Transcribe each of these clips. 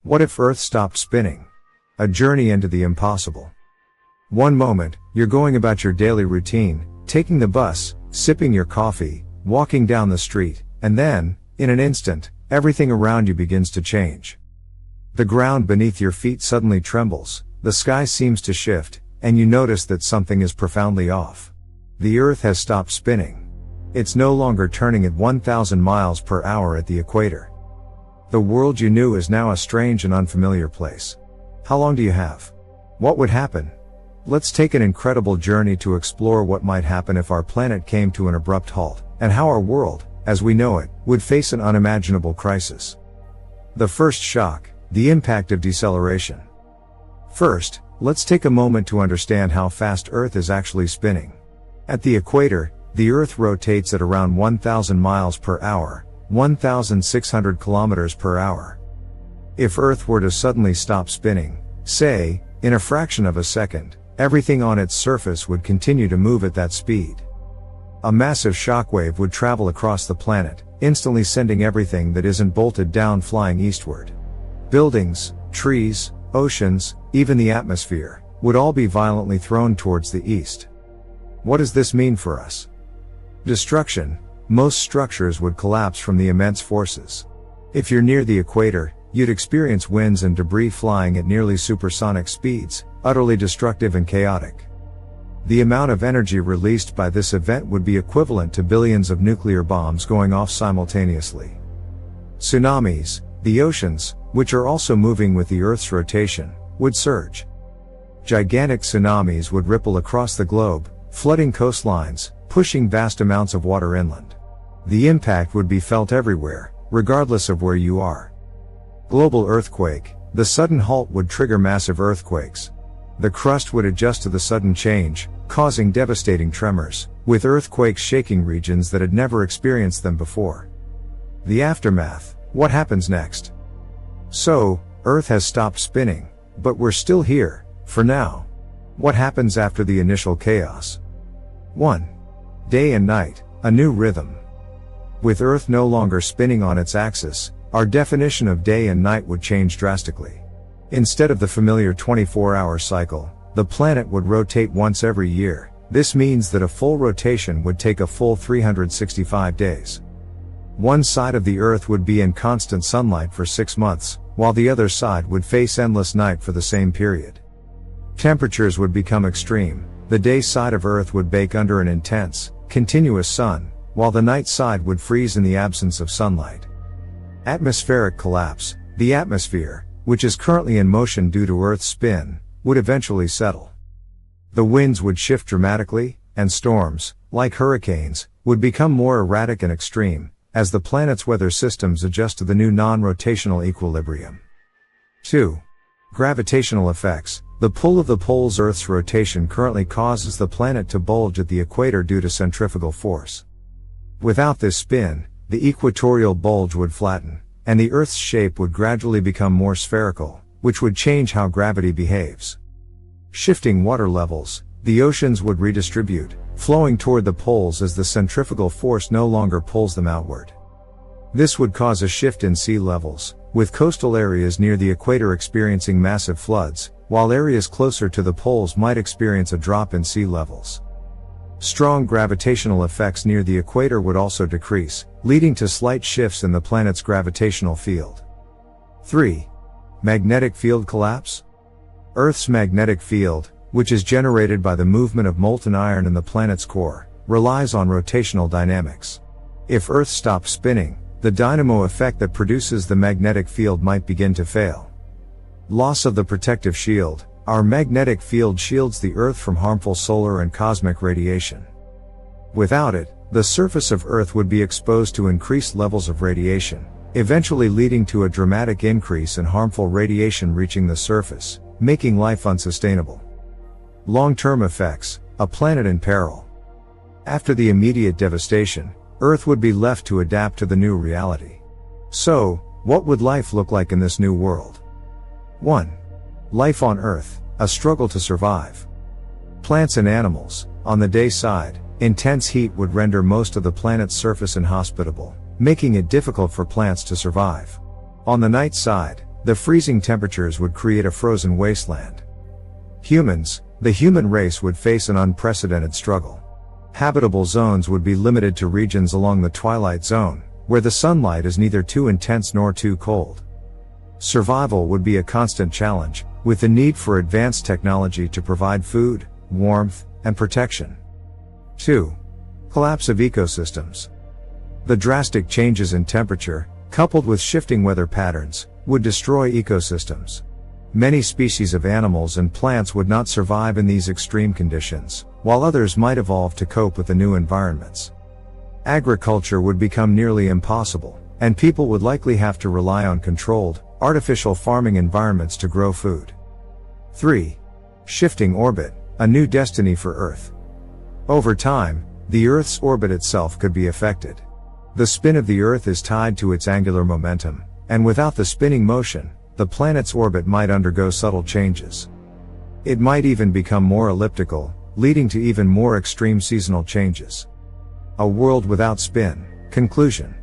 What if Earth stopped spinning? A journey into the impossible. One moment, you're going about your daily routine, taking the bus, sipping your coffee, walking down the street, and then, in an instant, everything around you begins to change. The ground beneath your feet suddenly trembles, the sky seems to shift, and you notice that something is profoundly off. The Earth has stopped spinning. It's no longer turning at 1,000 miles per hour at the equator. The world you knew is now a strange and unfamiliar place. How long do you have? What would happen? Let's take an incredible journey to explore what might happen if our planet came to an abrupt halt, and how our world, as we know it, would face an unimaginable crisis. The first shock, the impact of deceleration. First, let's take a moment to understand how fast Earth is actually spinning. At the equator, the Earth rotates at around 1,000 miles per hour, 1,600 kilometers per hour. If Earth were to suddenly stop spinning, say, in a fraction of a second, everything on its surface would continue to move at that speed. A massive shockwave would travel across the planet, instantly sending everything that isn't bolted down flying eastward. Buildings, trees, oceans, even the atmosphere, would all be violently thrown towards the east. What does this mean for us? Destruction. Most structures would collapse from the immense forces. If you're near the equator, you'd experience winds and debris flying at nearly supersonic speeds, utterly destructive and chaotic. The amount of energy released by this event would be equivalent to billions of nuclear bombs going off simultaneously. Tsunamis, the oceans, which are also moving with the Earth's rotation, would surge. Gigantic tsunamis would ripple across the globe, flooding coastlines, pushing vast amounts of water inland. The impact would be felt everywhere, regardless of where you are. Global earthquake. The sudden halt would trigger massive earthquakes. The crust would adjust to the sudden change, causing devastating tremors, with earthquakes shaking regions that had never experienced them before. The aftermath. What happens next? So, Earth has stopped spinning, but we're still here, for now. What happens after the initial chaos? 1. Day and night, a new rhythm. With Earth no longer spinning on its axis, our definition of day and night would change drastically. Instead of the familiar 24-hour cycle, the planet would rotate once every year. This means that a full rotation would take a full 365 days. One side of the Earth would be in constant sunlight for 6 months, while the other side would face endless night for the same period. Temperatures would become extreme. The day side of Earth would bake under an intense, continuous sun, while the night side would freeze in the absence of sunlight. Atmospheric collapse. The atmosphere, which is currently in motion due to Earth's spin, would eventually settle. The winds would shift dramatically, and storms, like hurricanes, would become more erratic and extreme, as the planet's weather systems adjust to the new non-rotational equilibrium. 2. Gravitational effects. The pull of the poles. Earth's rotation currently causes the planet to bulge at the equator due to centrifugal force. Without this spin, the equatorial bulge would flatten, and the Earth's shape would gradually become more spherical, which would change how gravity behaves. Shifting water levels. The oceans would redistribute, flowing toward the poles as the centrifugal force no longer pulls them outward. This would cause a shift in sea levels, with coastal areas near the equator experiencing massive floods, while areas closer to the poles might experience a drop in sea levels. Strong gravitational effects near the equator would also decrease, leading to slight shifts in the planet's gravitational field. 3. Magnetic field collapse. Earth's magnetic field, which is generated by the movement of molten iron in the planet's core, relies on rotational dynamics. If Earth stops spinning, the dynamo effect that produces the magnetic field might begin to fail. Loss of the protective shield. Our magnetic field shields the Earth from harmful solar and cosmic radiation. Without it, the surface of Earth would be exposed to increased levels of radiation, eventually leading to a dramatic increase in harmful radiation reaching the surface, making life unsustainable. Long-term effects. A planet in peril. After the immediate devastation, Earth would be left to adapt to the new reality. So, what would life look like in this new world? 1. Life on Earth, a struggle to survive. Plants and animals. On the day side, intense heat would render most of the planet's surface inhospitable, making it difficult for plants to survive. On the night side, The freezing temperatures would create a frozen wasteland. Humans, the human race would face an unprecedented struggle. Habitable zones would be limited to regions along the twilight zone, where the sunlight is neither too intense nor too cold. Survival would be a constant challenge, with the need for advanced technology to provide food, warmth, and protection. 2. Collapse of ecosystems. The drastic changes in temperature, coupled with shifting weather patterns, would destroy ecosystems. Many species of animals and plants would not survive in these extreme conditions, while others might evolve to cope with the new environments. Agriculture would become nearly impossible, and people would likely have to rely on controlled, artificial farming environments to grow food. 3. Shifting orbit, a new destiny for Earth. Over time, the Earth's orbit itself could be affected. The spin of the Earth is tied to its angular momentum, and without the spinning motion, the planet's orbit might undergo subtle changes. It might even become more elliptical, leading to even more extreme seasonal changes. A world without spin. Conclusion.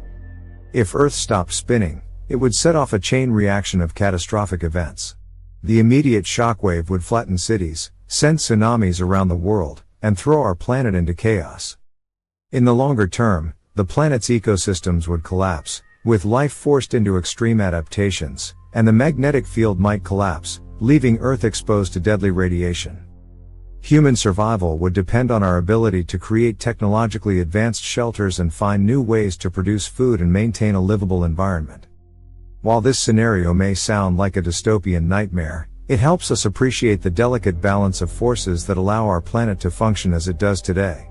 If Earth stopped spinning, it would set off a chain reaction of catastrophic events. The immediate shockwave would flatten cities, send tsunamis around the world, and throw our planet into chaos. In the longer term, the planet's ecosystems would collapse, with life forced into extreme adaptations, and the magnetic field might collapse, leaving Earth exposed to deadly radiation. Human survival would depend on our ability to create technologically advanced shelters and find new ways to produce food and maintain a livable environment. While this scenario may sound like a dystopian nightmare, it helps us appreciate the delicate balance of forces that allow our planet to function as it does today.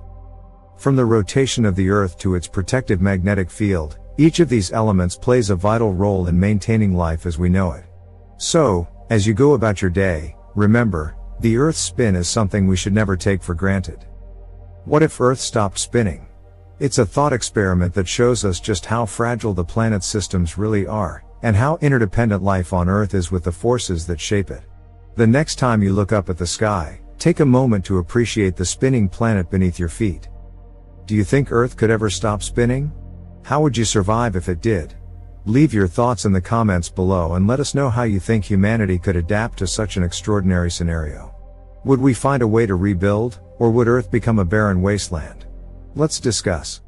From the rotation of the Earth to its protective magnetic field, each of these elements plays a vital role in maintaining life as we know it. So, as you go about your day, remember, the Earth's spin is something we should never take for granted. What if Earth stopped spinning? It's a thought experiment that shows us just how fragile the planet's systems really are, and how interdependent life on Earth is with the forces that shape it. The next time you look up at the sky, take a moment to appreciate the spinning planet beneath your feet. Do you think Earth could ever stop spinning? How would you survive if it did? Leave your thoughts in the comments below and let us know how you think humanity could adapt to such an extraordinary scenario. Would we find a way to rebuild, or would Earth become a barren wasteland? Let's discuss.